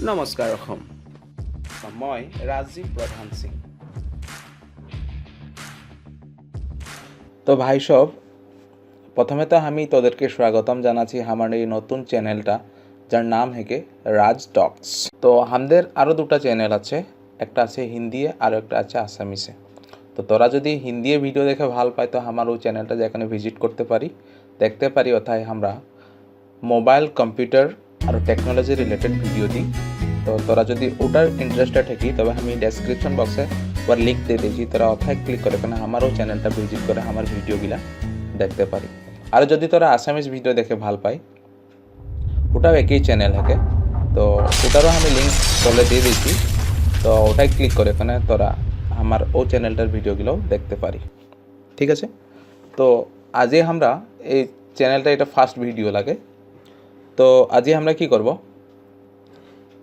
নমস্কাৰ অসম মই ৰাজীৱ প্ৰধান সিং। তো ভাই সব, প্রথমে তো আমি তোদেরকে স্বাগতম জানাচ্ছি আমার এই নতুন চ্যানেলটা, যার নাম হেকে রাজ টক্স। তো আমাদের আরও দুটো চ্যানেল আছে, একটা আছে হিন্দি আর একটা আছে আসামিসে। তো তোরা যদি হিন্দি ভিডিও দেখে ভাল পাই তো আমার ওই চ্যানেলটা যেখানে ভিজিট করতে পারি, দেখতে পারি। অর্থাৎ আমরা মোবাইল, কম্পিউটার আর টেকনোলজি রিলেটেড ভিডিও দিই। তো তোরা যদি ওটার ইন্টারেস্টেড থাকি তবে আমি ডেসক্রিপশন বক্সে ওর লিঙ্ক দিয়ে দিয়েছি, তোরা ওথায় ক্লিক করে কেন আমারও চ্যানেলটা ভিজিট করে আমার ভিডিওগুলা দেখতে পারি। আর যদি তোরা আসামিজ ভিডিও দেখে ভাল পাই, ওটাও একই চ্যানেল থাকে, তো ওটারও আমি লিঙ্ক বলে দিয়ে দিয়েছি। তো ওটাই ক্লিক করে এখানে তোরা আমার ও চ্যানেলটার ভিডিওগুলোও দেখতে পারি, ঠিক আছে। তো আজকে আমরা এই চ্যানেলটা এটা ফার্স্ট ভিডিও লাগে। তো আজকে আমরা কি করব,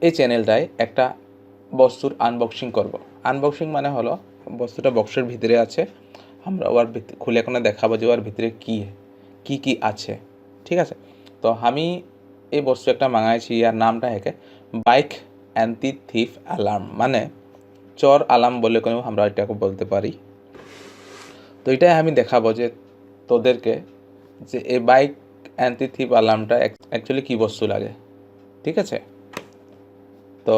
এই চ্যানেলটায় একটা বস্তুর আনবক্সিং করব। আনবক্সিং মানে হলো বস্তুটা বক্সের ভিতরে আছে, আমরা ওর খুলে কোনো দেখাবো যে ওর ভিতরে কি আছে, ঠিক আছে। তো আমি এই বস্তু একটা মাঙাইছি, আর নামটা হেকে বাইক অ্যান্টি থিফ অ্যালার্ম, মানে চোর আলার্ম বলে কোনো আমরা এটাকে বলতে পারি। তো এটাই আমি দেখাবো যে তোদেরকে যে এই বাইক অ্যান্টি থিফ অ্যালার্মটা অ্যাকচুয়ালি কী বস্তু লাগে, ঠিক আছে। তো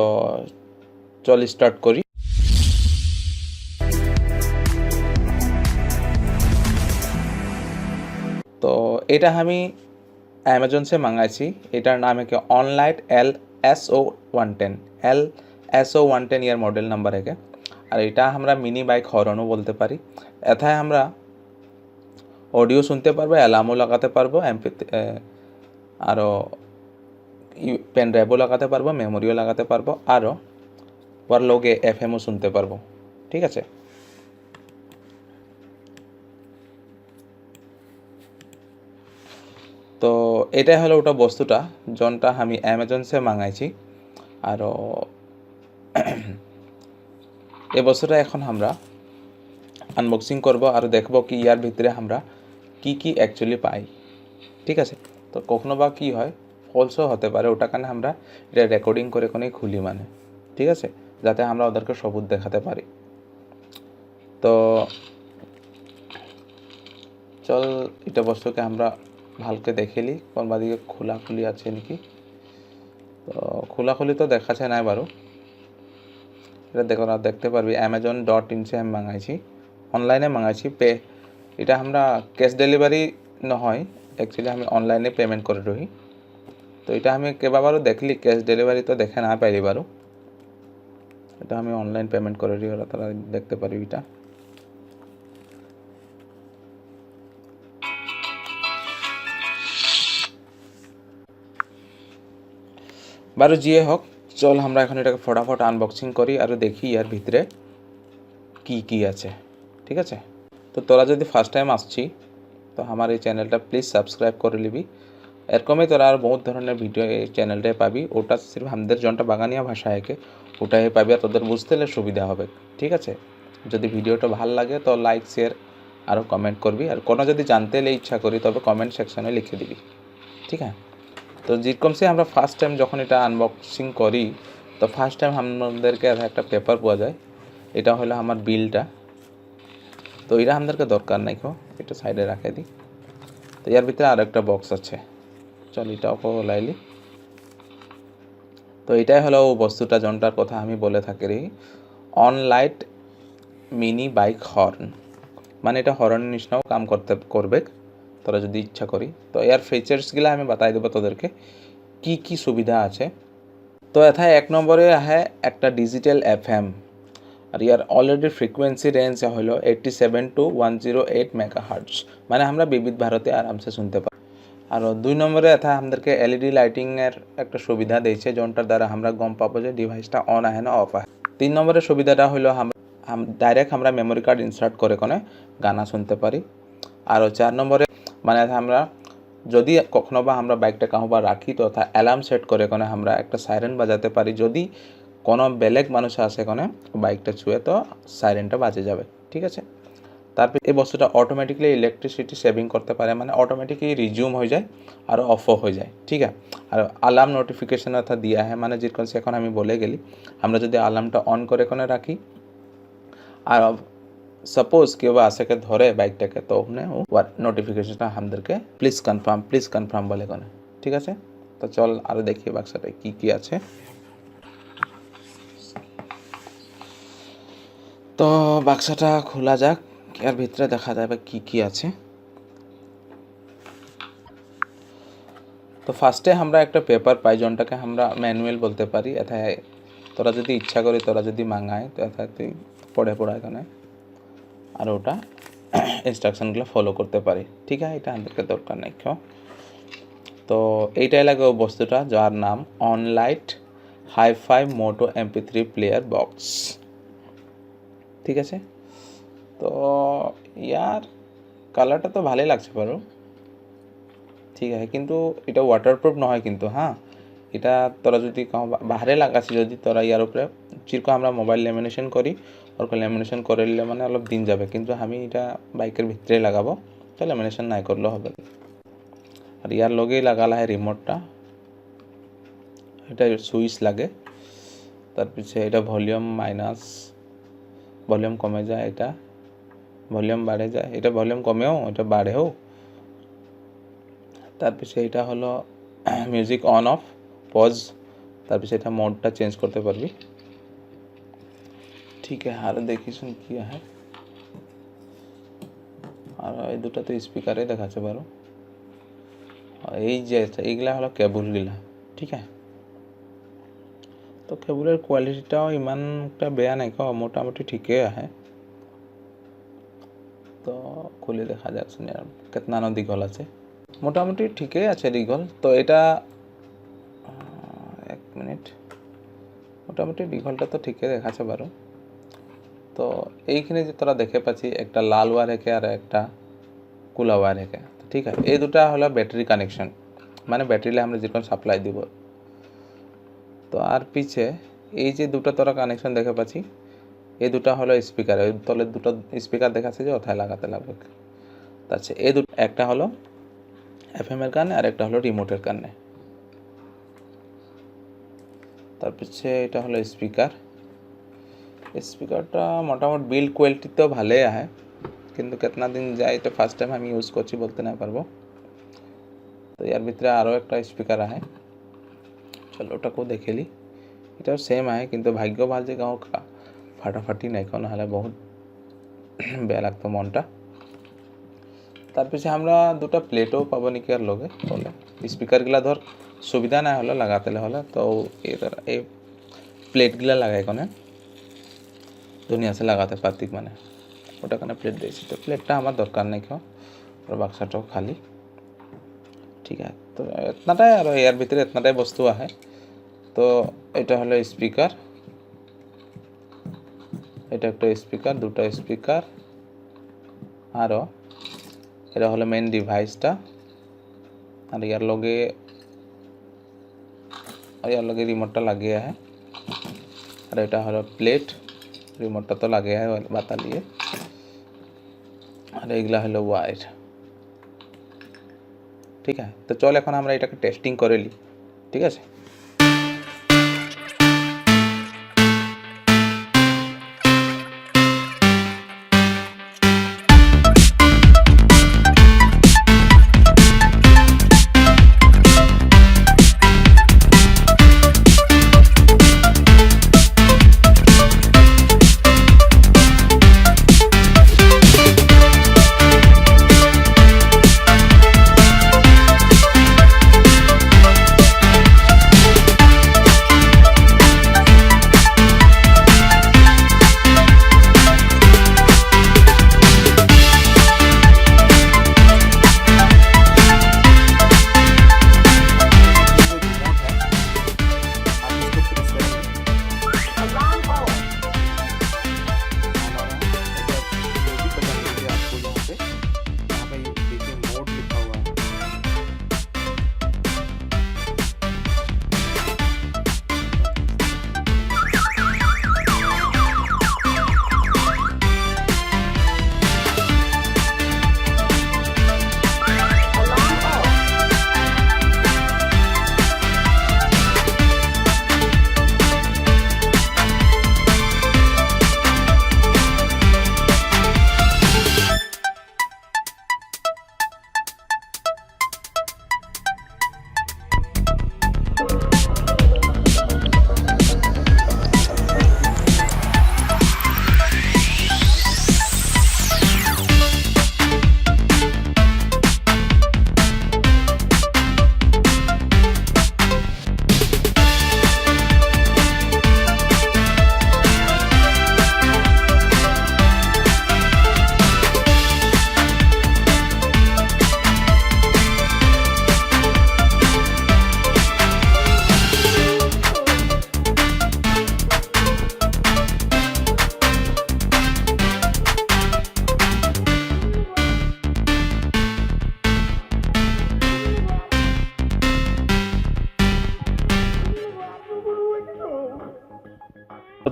চল স্টার্ট করি। তো এটা আমি অ্যামাজন সে মাঙাইছি, এটার নাম है অনলাইট LSO110 LSO110 ইয়ার মডেল নাম্বার है। আর এটা আমরা মিনি বাইক হর্নও বলতে পারি। এথায় আমরা অডিও শুনতে পারবো, অ্যালার্মও লাগাতে পারবো, আরও পেন ড্রাইভও লাগাতে পারবো, মেমোরিও লাগাতে পারবো, আরও ওর লোগে FM শুনতে পারবো, ঠিক আছে। তো এটাই হলো ওটা বস্তুটা যোনটা আমি অ্যামাজন সে মাঙাইছি। আরও এই বস্তুটা এখন আমরা আনবক্সিং করব আর দেখব কি ইয়ার ভিতরে আমরা কি অ্যাকচুয়ালি পাই, ঠিক আছে। তো কখনো বা কী হয়, ফলসও হতে পারে, ওটা কারণে আমরা এটা রেকর্ডিং করে কোনোই খুলি, মানে ঠিক আছে, যাতে আমরা ওদেরকে সবুজ দেখাতে পারি। তো চল এটা বস্তুকে আমরা ভালকে দেখেলি কোনবা দিকে খোলাখুলি আছে নাকি। তো খোলাখুলি তো দেখাচ্ছে নাই বারো, এটা দেখতে পারবি amazon.in সে আমি মাঙাইছি, অনলাইনে মাঙাইছি। এটা আমরা ক্যাশ ডেলিভারি নহয়, অ্যাকচুয়ালি আমি অনলাইনে পেমেন্ট করে রহি। তো এটা আমি কেবাবারও দেখলি, ক্যাশ ডেলিভারি তো দেখে না পাইলি বারো, এটা আমি অনলাইন পেমেন্ট করে রহি, ওরা তারা দেখতে পারবি এটা। বারো যিয়ে হোক, চল আমরা এখন এটাকে ফটাফট আনবক্সিং করি আর দেখি ইয়ার ভিতরে কি আছে, ঠিক আছে। তো তোরা যদি ফার্স্ট টাইম আসছি তো আমার এই চ্যানেলটা প্লিজ সাবস্ক্রাইব করে নিবি। এরকমই তোরা আর বহুত ধরনের ভিডিও এই চ্যানেলটায় পাবি, ওটা সির্ফ আমাদের জনটা বাগানিয়া ভাষা একে ওটাই পাবি, আর তোদের বুঝতে হলে সুবিধা হবে, ঠিক আছে। যদি ভিডিওটা ভালো লাগে তো লাইক শেয়ার আরও কমেন্ট করবি, আর কোনো যদি জানতে হলে ইচ্ছা করি তবে কমেন্ট সেকশনে লিখে দিবি, ঠিক আছে। তো যেরকম সে আমরা ফার্স্ট টাইম যখন এটা আনবক্সিং করি তো ফার্স্ট টাইম আমাদেরকে একটা পেপার পাওয়া যায়, এটা হলো আমার বিলটা। তো এটা আমাদেরকে দরকার নাই, এটা সাইডে রাখে দিই। তো এর ভিতরে আর একটা বক্স আছে, চল এটাও লাইলি। তো এটাই হলো ও বস্তুটা যন্টার কথা আমি বলে থাকি রে, অনলাইট মিনি বাইক হর্ন, মানে এটা হর্নের নিচিনাও কাম করবে তোরা যদি ইচ্ছা করি। তো এর ফিচার্সগুলো আমি বাতাই দেবো তোদেরকে কি সুবিধা আছে। তো এথায় এক নম্বরে আহে একটা ডিজিটাল FM, আর ইয়ার অলরেডি ফ্রিকোয়েন্সি রেঞ্জ হলো 87 to 108 মেগাহার্টজ, মানে আমরা বিবিধ ভারতে আরামসে শুনতে পাই। আর দুই নম্বরে এথা আমাদেরকে LED লাইটিংয়ের একটা সুবিধা দিয়েছে, যোনটার দ্বারা আমরা গম পাবো যে ডিভাইসটা অন আহে না অফ আহে। তিন নম্বরের সুবিধাটা হলো ডাইরেক্ট আমরা মেমোরি কার্ড ইনসার্ট করে কোনে গানা শুনতে পারি। আর 4 নম্বরে মানে আমরা যদি কখনো বা আমরা বাইকটা কাহো বা রাখি তো অ্যালার্ম সেট করে কোনে আমরা একটা সাইরেন বাজাতে পারি, যদি কোনো বেলেগ মানুষ আসে কোনে বাইকটা ছুঁয়ে তো সাইরেনটা বাজে যাবে, ঠিক আছে। তারপর এই বস্তুটা অটোমেটিকলি ইলেকট্রিসিটি সেভিং করতে পারে, মানে অটোমেটিকলি রিজ্যুম হয়ে যায় আর অফও হয়ে যায়। ঠিক আছে, আর আলার্ম নোটিফিকেশন অর্থাৎ দিয়া হয়, মানে যেরকম এখন আমি বলে গেলি আমরা যদি আলার্মটা অন করে কোনে রাখি আর সাপোজ কেউ আসেকে ধরে বাইকটাকে, তো ওখানে নোটিফিকেশনটা আমাদেরকে প্লিজ কনফার্ম বলে কোনে। ঠিক আছে, তো চল আরও দেখি বাক্সটা কি কি আছে। তো বাক্সটা খোলা যাক, এর ভিতরে দেখা যাবে কি কি আছে। তো ফার্স্টে আমরা একটা পেপার পাই যেটাকে আমরা ম্যানুয়াল বলতে পারি। এথায় তোরা যদি ইচ্ছা করি, তোরা যদি মাঙায়, তো এথায় তুই পড়ে এখানে আর ওটা ইনস্ট্রাকশনগুলো ফলো করতে পারি। ঠিক আছে, এটা আমাদেরকে দরকার নেই কেউ। তো এইটাই লাগে ও বস্তুটা যার নাম অনলাইট হাই-ফাই মোটো mp3 প্লেয়ার বক্স। ঠিক আছে, তো ইয়ার কালারটা তো ভালোই লাগছে পারো। ঠিক আছে, কিন্তু এটা ওয়াটারপ্রুফ নয় কিন্তু। হ্যাঁ, এটা তোরা যদি বাহারে লাগাচ্ছি, যদি তোরা ইয়ার উপরে যেরকম আমরা মোবাইল ল্যামিনেশন করি ওরকম ল্যামিনেশন করে নিলে মানে অলপ দিন যাবে, কিন্তু আমি এটা বাইকের ভিতরে লাগাবো, তো ল্যামিনেশন নাই করলেও হবে। আর ইয়ার লগেই লাগালা হয় রিমোটটা, এটা সুইচ লাগে। তার পিছে এটা ভলিউম মাইনাস, ভলিউম কমে যায়, এটা ভলিউম বাড়ে যায়, এটা ভলিউম কমেও এটা বাড়েও। তার পিছে এটা হলো মিউজিক অন অফ পজ, তার পিছে এটা মোডটা চেঞ্জ করতে পারবি। ঠিক আছে, আর দেখি শুন কি আছে। আর এই দুটা তো স্পিকারে দেখাচ্ছে পারো। এই যে এইগুলা হলো কেবলগুলা। ঠিক আছে, তো কেবলের কোয়ালিটিটাও ইমান একটা বেয়া নাই, মোটামুটি ঠিকই আহে। তো খুলে দেখা যাক শুনে কেতনানো দীঘল আছে, মোটামুটি ঠিকই আছে দীঘল। তো এটা এক মিনিট, মোটামুটি দীঘলটা তো ঠিকই দেখাচ্ছে পারো। তো এইখানে যে তোরা দেখে পাচ্ছি একটা লাল ওয়ার হেঁকে আর একটা কুলা ওয়ার হেঁকে। ঠিক আছে, এই দুটা হলো ব্যাটারি কানেকশন, মানে ব্যাটারিলে আমরা যেরকম সাপ্লাই দিব। তো আর পিছে এই যে দুটো তোরা কানেকশন দেখে পাচ্ছি, এই দুটা হলো স্পিকার, ওই তলে দুটো স্পিকার দেখাচ্ছে যে ওথায় লাগাতে লাগবে। আচ্ছা, এই দুটো একটা হলো FM এর কানে আর একটা হলো রিমোটের কানে। তার পিছে এটা হলো স্পিকার। স্পিকারটা মোটামুটি বিল্ড কোয়ালিটি তো ভালোই আহে, কিন্তু কেতনা দিন যায় এটা ফার্স্ট টাইম আমি ইউজ করছি বলতে না পারবো। তো এর ভিতরে আরও একটা স্পিকার আহে, চলো ওটাকেও দেখেলি। এটাও সেম আহে, কিন্তু ভাগ্য ভাল যে গাঁও ফাটাফাটি নাই, নাহলে বহুত বেয়া লাগতো মনটা। তার পিছিয়ে আমরা দুটা প্লেটও পাবো নাকি আর লগে বলে। স্পিকারগুলা ধর সুবিধা না হলো লাগাতে হলে, তো এই প্লেটগুলা লাগাই কোনে দুনিয়া আছে লাগাতে পারতিক, মানে ওটা কানে প্লেট দিয়েছি। তো প্লেটটা আমার দরকার নেই কেউ, ওর বাক্সাটাও খালি। ঠিক আছে, তো এতনাটাই আর এর ভিতরে এতনাটাই বস্তু আহে। তো এটা হলো স্পিকার, এটা একটা স্পিকার, দুটা স্পিকার, আরও এটা হলো মেন ডিভাইসটা। আর ইয়ার লগে রিমোটটা লাগিয়ে है। আর এটা হলো প্লেট, রিমোটটা তো লাগে है বাতালিয়ে। আর এইগুলা হলো ওয়ার। ঠিক আছে, তো চল এখন আমরা এটাকে টেস্টিং করে লি। ঠিক আছে,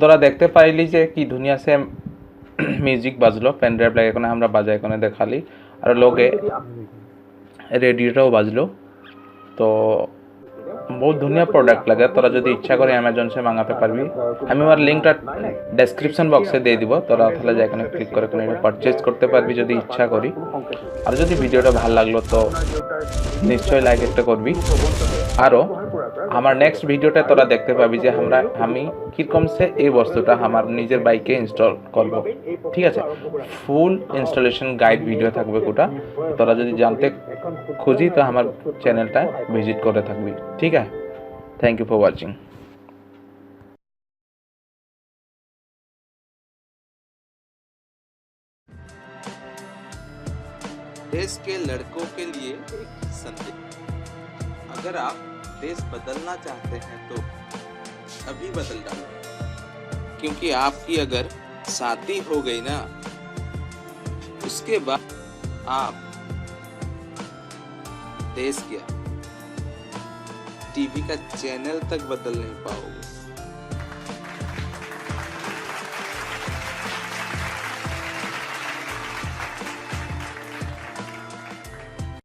তোरा देखते पाइली जे कि दुनिया से म्यूजिक बाजलो पेन ड्राइव लगे कोने हमरा बाजाय कोने देखाली और लोगे रेडियोटाও बाजलो तो बहुत धुनिया प्रोडक्ट लगे তোরা যদি ইচ্ছা করে অ্যামাজন সে মাঙ্গাতে পারবি আমি আমার লিংকটা ডেসক্রিপশন বক্সে দিয়ে দিব তোরা তাহলে যা এখানে ক্লিক করে কোনে এটা পারচেজ করতে পারবি যদি ইচ্ছা করি আর যদি ভিডিওটা ভালো লাগলো তো নিশ্চয়ই লাইক একটা করবি আরো আমার নেক্সট ভিডিওতে তোরা দেখতে পাবি যে আমি কিরকম সে এই বস্তুটা আমার নিজের বাইকে ইনস্টল করব ঠিক আছে ফুল ইনস্টলেশন গাইড ভিডিও থাকবে কোটা তোরা যদি জানতে খুঁজি তো আমার চ্যানেলটা ভিজিট করে থাকবি ঠিক আছে থ্যাংক ইউ ফর ওয়াচিং देश के लड़कों के लिए संदेश अगर आप देश बदलना चाहते हैं तो अभी बदल डालो क्योंकि आपकी अगर शादी हो गई ना उसके बाद आप देश क्या टीवी का चैनल तक बदल नहीं पाओगे।